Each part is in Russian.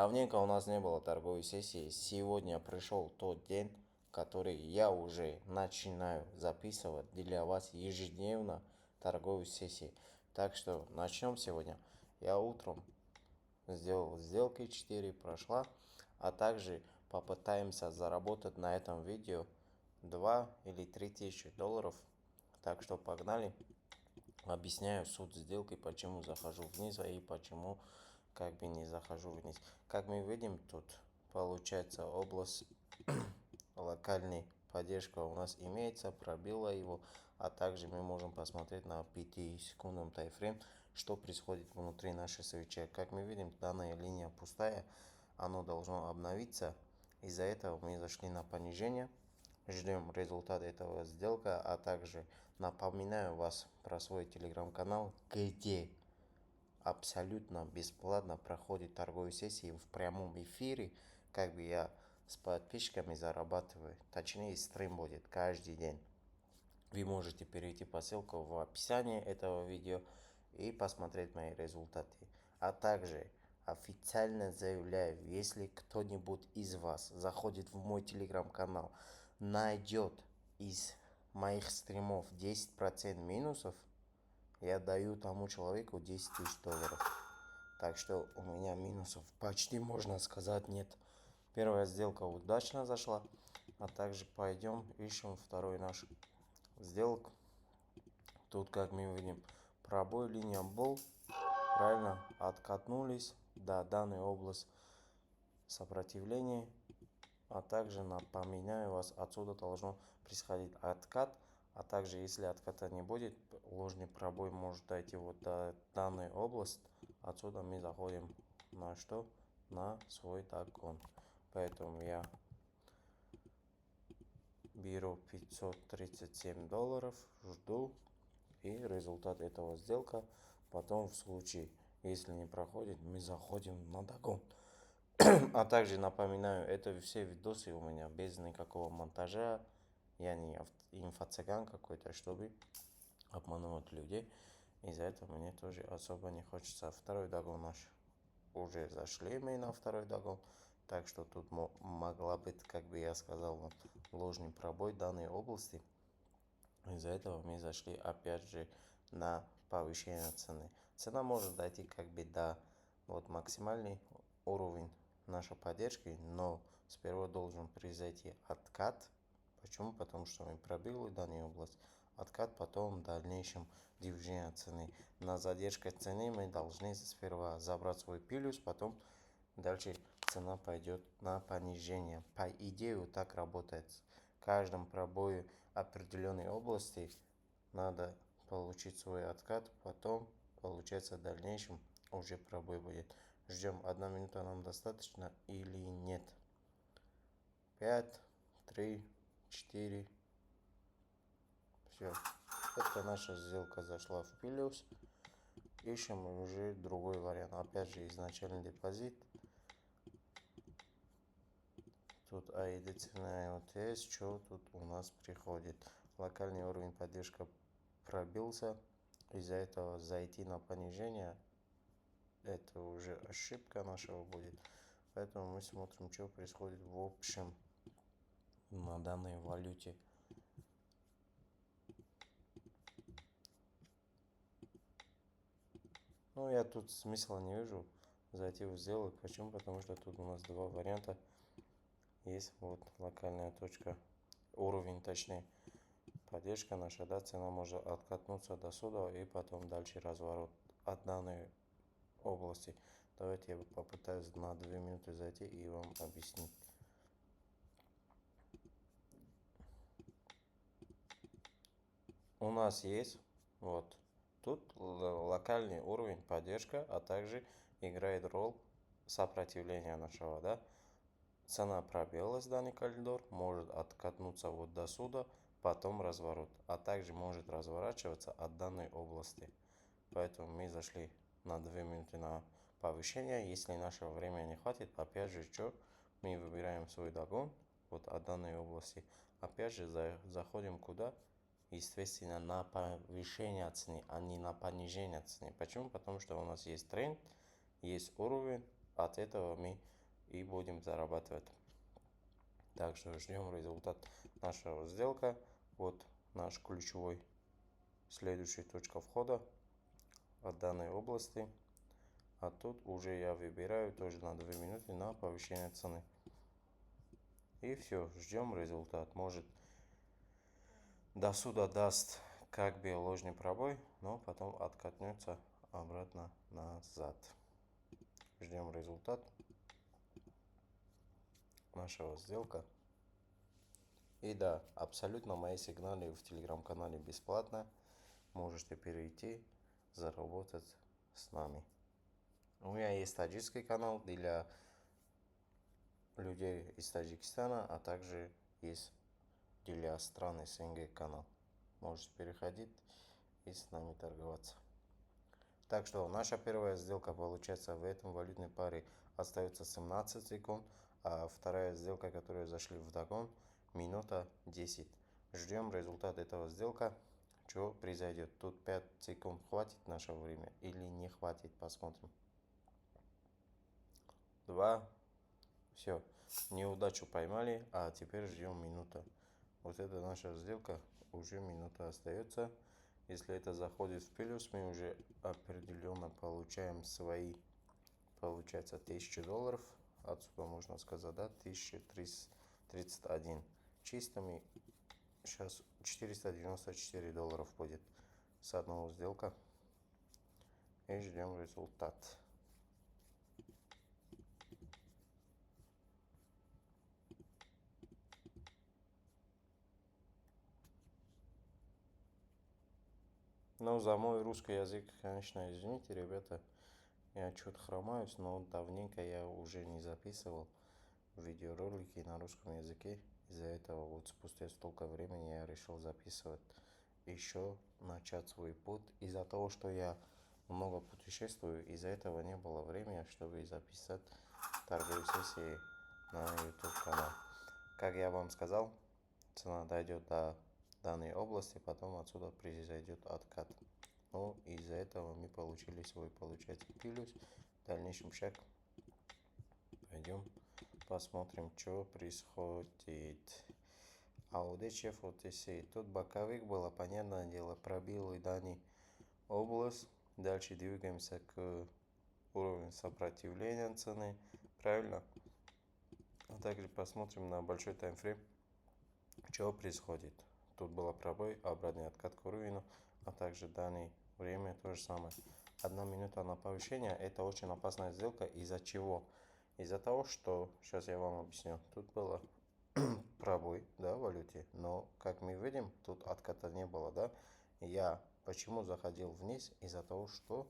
Давненько у нас не было торговой сессии. Сегодня пришел тот день, который я уже начинаю записывать для вас ежедневно торговую сессию. Так что начнем сегодня. Я утром сделал сделки 4, прошла, а также попытаемся заработать на этом видео 2 или 3 тысячи долларов. Так что погнали. Объясняю суть сделки, почему захожу вниз и почему как бы не захожу вниз. Как мы видим, тут получается область локальной поддержка у нас имеется, пробила его, а также мы можем посмотреть на 5-секундном таймфрейм, что происходит внутри нашей свечи. Как мы видим, данная линия пустая, оно должно обновиться, из-за этого мы зашли на понижение. Ждем результат этого сделка, а также напоминаю вас про свой телеграм-канал, где абсолютно бесплатно проходит торговые сессии в прямом эфире. Как бы я с подписчиками зарабатываю. Точнее, стрим будет каждый день. Вы можете перейти по ссылке в описании этого видео и посмотреть мои результаты. А также официально заявляю, если кто-нибудь из вас заходит в мой телеграм-канал, найдет из моих стримов 10% минусов, я даю тому человеку 10 тысяч долларов. Так что у меня минусов почти, можно сказать, нет. Первая сделка удачно зашла. А также пойдем ищем второй наш сделку. Тут, как мы видим, пробой, линия был. Правильно, откатнулись до данной области сопротивления. А также напоминаю вас, отсюда должно происходить откат. А также, если отката не будет, ложный пробой может дойти вот до данной области. Отсюда мы заходим на что? На свой догон. Поэтому я беру 537 долларов, жду. И результат этого сделка. Потом в случае, если не проходит, мы заходим на догон. А также напоминаю, это все видосы у меня без никакого монтажа. Я не инфо-цыган какой-то, чтобы обманывать людей. Из-за этого мне тоже особо не хочется. Второй догон наш. Уже зашли мы на второй догон. Так что тут могла быть, как бы я сказал, вот, ложный пробой данной области. Из-за этого мы зашли опять же на повышение цены. Цена может дойти как бы до вот максимальный уровень нашей поддержки, но сперва должен произойти откат. Почему? Потому что мы пробили данную область. Откат, потом в дальнейшем движение цены. На задержке цены мы должны сперва забрать свой плюс, потом дальше цена пойдет на понижение. По идее так работает. В каждом пробое определенной области надо получить свой откат, потом получается в дальнейшем уже пробой будет. Ждем, 1 минута нам достаточно или нет. 5, 3, 4. Все. Это наша сделка зашла в плюс. Ищем уже другой вариант. Опять же изначальный депозит. Тут AID цена ОТС. Что тут у нас приходит? Локальный уровень поддержка пробился. Из-за этого зайти на понижение, это уже ошибка нашего будет. Поэтому мы смотрим, что происходит в общем на данной валюте. Ну, я тут смысла не вижу зайти в сделок. Почему? Потому что тут у нас два варианта. Есть вот локальная точка, уровень точнее. Поддержка наша, да, цена может откатнуться до сюда и потом дальше разворот от данной области. Давайте я попытаюсь на 2 минуты зайти и вам объяснить. У нас есть вот тут локальный уровень поддержка, а также играет роль сопротивления нашего, да. Цена пробилась в данный коридор, может откатнуться вот до сюда, потом разворот, а также может разворачиваться от данной области. Поэтому мы зашли на 2 минуты на повышение. Если нашего времени не хватит, опять же, что мы выбираем свой догон вот от данной области. Опять же заходим куда? Естественно, на повышение цены, а не на понижение цены. Почему? Потому что у нас есть тренд, есть уровень, от этого мы и будем зарабатывать. Так что ждем результат нашего сделка. Вот наш ключевой следующая точка входа от данной области. А тут уже я выбираю тоже на 2 минуты на повышение цены. И все, ждем результат. Может до сюда даст как бы ложный пробой, но потом откатнется обратно назад. Ждем результат нашего сделка. И да, абсолютно мои сигналы в телеграм-канале бесплатно. Можете перейти, заработать с нами. У меня есть таджикский канал для людей из Таджикистана, а также есть для стран СНГ канал. Можете переходить и с нами торговаться. Так что наша первая сделка получается в этом валютной паре остается 17 секунд, а вторая сделка, которая зашли в догон, минута 10. Ждем результат этого сделка. Что произойдет? Тут 5 секунд хватит нашего времени или не хватит, посмотрим. 2. Все. Неудачу поймали, а теперь ждем минуту. Вот это наша сделка. Уже минута остается. Если это заходит в плюс, мы уже определенно получаем свои, получается, $1000. Отсюда можно сказать, да, 1331. Чистыми сейчас $494 будет с одного сделка. И ждем результат. Но за мой русский язык, конечно, извините, ребята, я что-то хромаюсь, но давненько я уже не записывал видеоролики на русском языке. Из-за этого вот спустя столько времени я решил записывать, еще начать свой путь. Из-за того, что я много путешествую, из-за этого не было времени, чтобы записать торговые сессии на YouTube канал. Как я вам сказал, цена дойдет до данной области, потом отсюда произойдет откат. Но из-за этого мы получили свой, получается, плюс. Дальнейший шаг. Пойдем посмотрим, что происходит. АУД ФОТС. Тут боковик было, понятное дело, пробил и данный область. Дальше двигаемся к уровню сопротивления цены. Правильно? А также посмотрим на большой таймфрейм, что происходит. Тут был пробой, обратный откат к уровню, а также данное время то же самое. 1 минута на повышение, это очень опасная сделка. Из-за чего? Из-за того, что, сейчас я вам объясню, тут было пробой, да, в валюте, но, как мы видим, тут отката не было, да. Я почему заходил вниз? Из-за того, что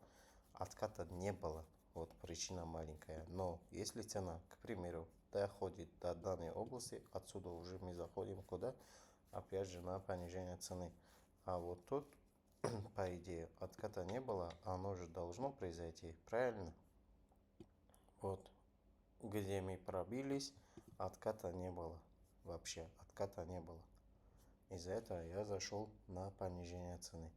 отката не было. Вот причина маленькая. Но если цена, к примеру, доходит до данной области, отсюда уже мы заходим куда? Опять же на понижение цены. А вот тут, по идее, отката не было, оно же должно произойти, правильно? Вот, где мы пробились, отката не было. Вообще, отката не было. Из-за этого я зашел на понижение цены.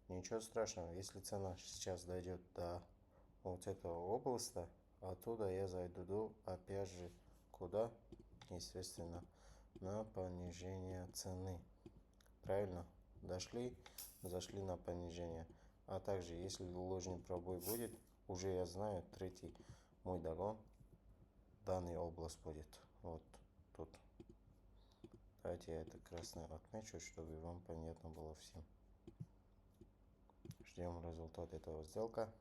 Ничего страшного, если цена сейчас дойдет до вот этого области, оттуда я зайду опять же куда? Естественно, на понижение цены. Правильно? Зашли на понижение. А также, если ложный пробой будет, уже я знаю, третий мой догон, данная область будет. Вот тут. Давайте я это красное отмечу, чтобы вам понятно было всем. Ждем результат этого сделка.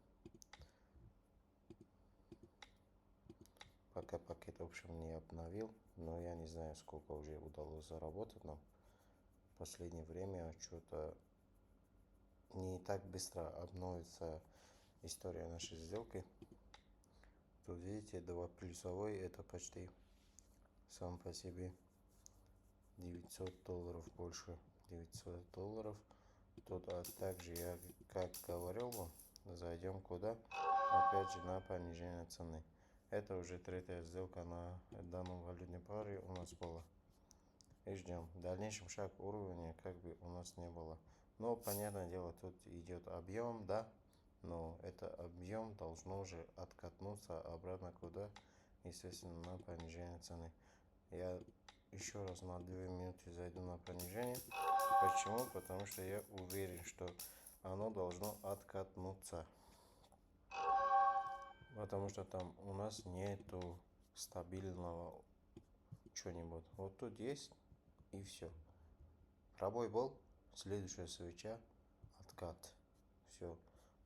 Пока пакет, в общем, не обновил, но я не знаю, сколько уже удалось заработать нам. В последнее время что-то не так быстро обновится история нашей сделки. Тут видите, 2 плюсовой, это почти сам по себе $900 больше. $900. Тут также я, как говорил, зайдем куда? Опять же на понижение цены. Это уже третья сделка на данном валютной паре у нас была. И ждем. В дальнейшем шаг уровня как бы у нас не было. Но, понятное дело, тут идет объем, да. но этот объем должно уже откатнуться обратно куда, естественно, на понижение цены. Я еще раз на 2 минуты зайду на понижение. Почему? Потому что я уверен, что оно должно откатнуться. Потому что там у нас нету стабильного чего-нибудь. Вот тут есть и все. Пробой был, следующая свеча, откат. Все.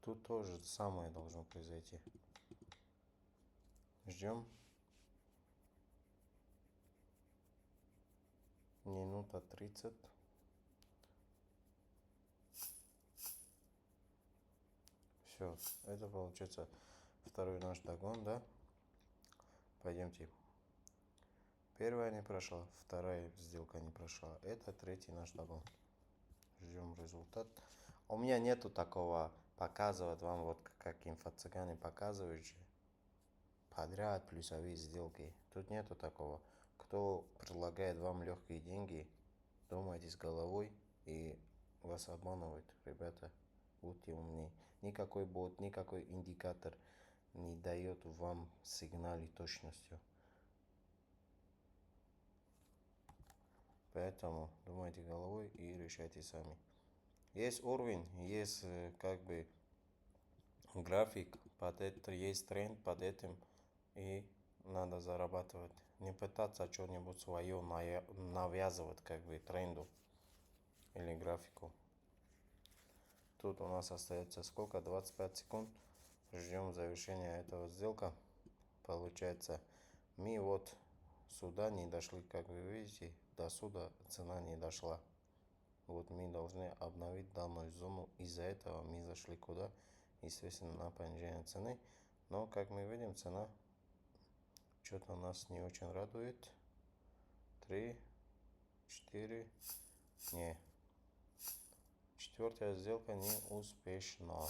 Тут тоже самое должно произойти. Ждем. Минута 30. Все. Это получается второй наш догон, да? Пойдемте. Первая не прошла, вторая сделка не прошла. Это третий наш догон. Ждем результат. У меня нету такого показывать вам, вот как инфо-цыгане показывают же. Подряд плюсовые сделки. Тут нету такого. Кто предлагает вам легкие деньги, думайте с головой и вас обманывают. Ребята, будьте умны. Никакой бот, никакой индикатор не дает вам сигналы точностью. Поэтому думайте головой и решайте сами. Есть уровень, есть как бы график, под это есть тренд под этим, и надо зарабатывать. Не пытаться что-нибудь свое навязывать как бы тренду или графику. Тут у нас остается сколько? 25 секунд. Ждем завершения этого сделка. Получается, мы вот сюда не дошли, как вы видите, до сюда цена не дошла. Вот мы должны обновить данную зону. Из-за этого мы зашли куда? Естественно, на понижение цены. Но, как мы видим, цена что-то нас не очень радует. 3, 4, не. Четвертая сделка не успешна.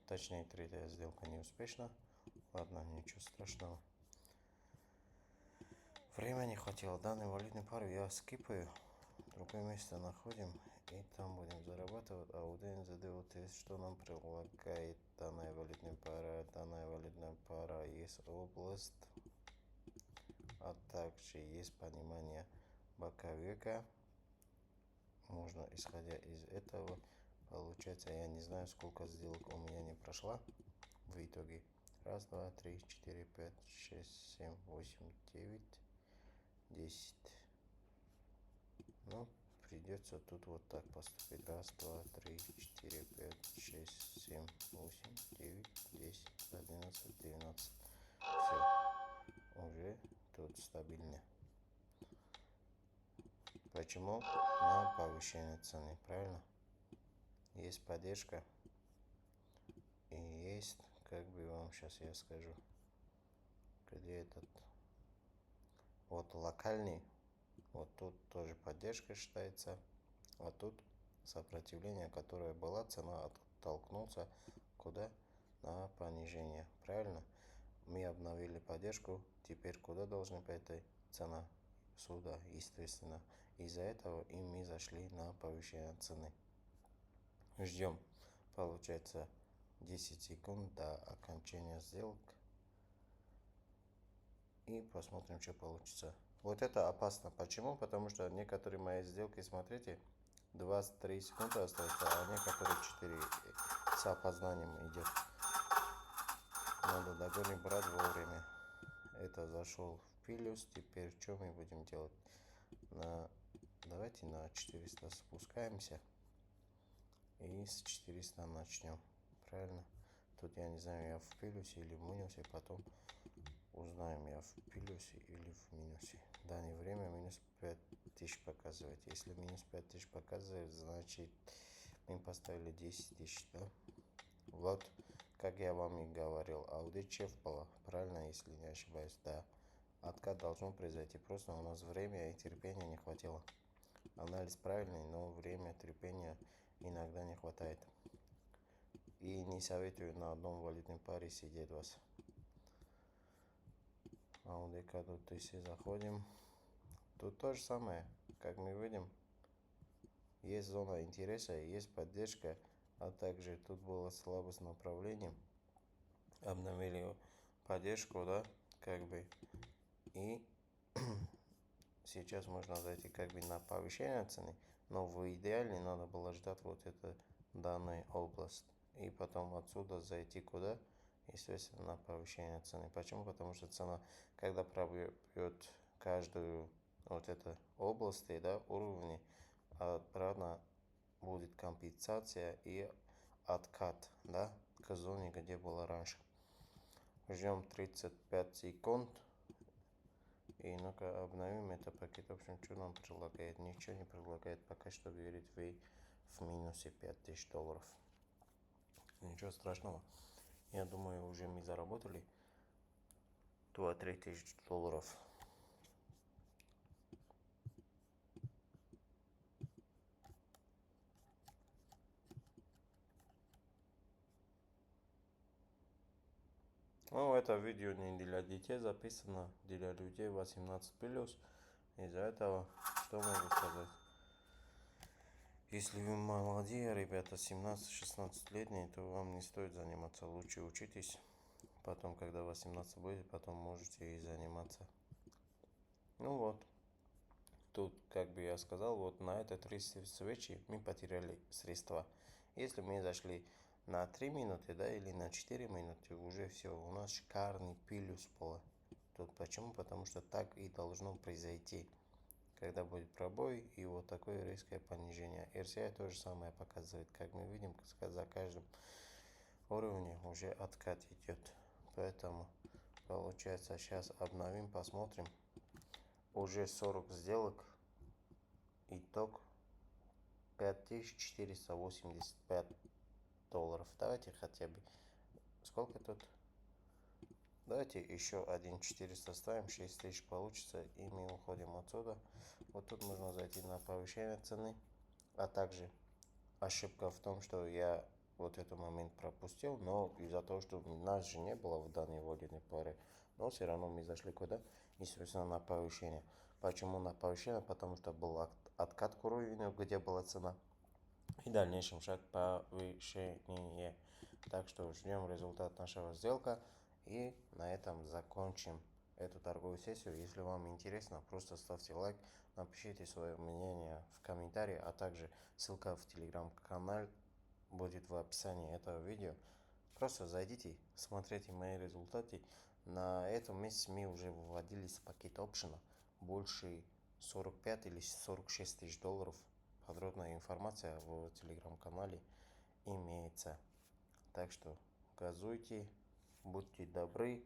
Точнее, третья сделка не успешна. Ладно, ничего страшного. Время не хватило. Данной валютной пары я скипаю. Другое место находим. И там будем зарабатывать. А у ДНЗД вот есть, что нам предлагает данная валютная пара. Данная валютная пара есть область. А также есть понимание боковика. Можно, исходя из этого, получается, я не знаю, сколько сделок у меня не прошла в итоге. Раз, два, три, четыре, пять, шесть, семь, восемь, 9, 10. Ну, придется тут вот так поступить. Раз, два, три, четыре, пять, шесть, семь, восемь, 9, 10, 11, 12. Все, уже тут стабильно. Почему? На повышение цены, правильно? Есть поддержка. И есть, как бы вам сейчас я скажу, где этот, вот локальный, вот тут тоже поддержка считается, а тут сопротивление, которое была, цена оттолкнулся куда? На понижение, правильно? Мы обновили поддержку, теперь куда должна пойти цена? Сюда, естественно. Из-за этого и мы зашли на повышение цены. Ждем, получается, 10 секунд до окончания сделок. И посмотрим, что получится. Вот это опасно. Почему? Потому что некоторые мои сделки, смотрите, 23 секунды остается, а некоторые 4 с опознанием идет. Надо догони брать вовремя. Это зашел в плюс. Теперь что мы будем делать? Давайте на 400 спускаемся. И с 400 начнем. Правильно? Тут я не знаю, я в плюсе или в минусе. Потом узнаем, я в плюсе или в минусе. В данное время минус 5000 показывает. Если минус 5000 показывает, значит мы поставили 10 тысяч, да? Вот, как я вам и говорил, аудит была, правильно, если не ошибаюсь, да. Откат должен произойти, просто у нас время и терпения не хватило. Анализ правильный, но время, терпения иногда не хватает. И не советую на одном валютной паре сидеть вас. Аудит, тут если заходим, тут то же самое, как мы видим. Есть зона интереса, есть поддержка, а также тут была слабость направления. Обновили поддержку, да, как бы, и сейчас можно зайти как бы на повышение цены, но в идеале надо было ждать вот это данная область. И потом отсюда зайти куда? Естественно, на повышение цены. Почему? Потому что цена, когда пробьет каждую вот эту область, да, уровни, обратно будет компенсация и откат, да, к зоне, где было раньше. Ждем 35 секунд. И ну-ка обновим это пакет. В общем, что нам предлагает? Ничего не предлагает. Пока что верит в минусе $5000. Ничего страшного. Я думаю, уже мы заработали 2-3 тысяч долларов. Ну, это видео не для детей записано, для людей 18+. Из-за этого, что могу сказать? Если вы молодые ребята, 17-16-летние, то вам не стоит заниматься. Лучше учитесь. Потом, когда 18 будет, потом можете и заниматься. Ну вот. Тут, как бы я сказал, вот на это 3 свечи мы потеряли средства. Если мы зашли на 3 минуты, да, или на 4 минуты, уже все, у нас шикарный плюс пола. Тут почему? Потому что так и должно произойти. Когда будет пробой и вот такое резкое понижение. RCI то же самое показывает. Как мы видим, за каждым уровнем уже откат идет. Поэтому получается сейчас обновим, посмотрим. Уже 40 сделок. Итог $5485. Давайте хотя бы. Сколько тут? Давайте еще 1,400 ставим, 6000 получится, и мы уходим отсюда. Вот тут можно зайти на повышение цены, а также ошибка в том, что я вот этот момент пропустил, но из-за того, что нас же не было в данной валютной паре, но все равно мы зашли куда? Естественно, на повышение. Почему на повышение? Потому что был откат к уровню, где была цена. И дальнейшем шаг повышение. Так что ждем результат нашего сделка. И на этом закончим эту торговую сессию. Если вам интересно, просто ставьте лайк, напишите свое мнение в комментарии, а также ссылка в телеграм-канал будет в описании этого видео. Просто зайдите, смотрите мои результаты. На этом месяце мы уже выводились в пакет опшена больше 45 или 46 тысяч долларов. Подробная информация в телеграм-канале имеется. Так что газуйте, будьте добры,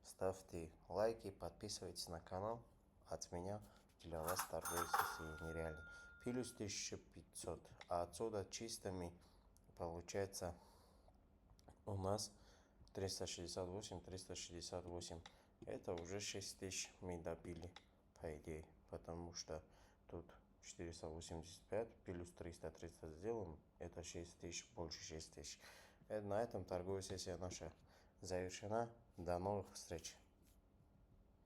ставьте лайки, подписывайтесь на канал. От меня для вас торговые сессии нереальны. Плюс 1500, а отсюда чистыми получается у нас 368. Это уже 6000 мы добили, по идее, потому что тут 485 плюс 300 сделаем, это 6000, больше 6000. На этом торговая сессия наша завершена. До новых встреч.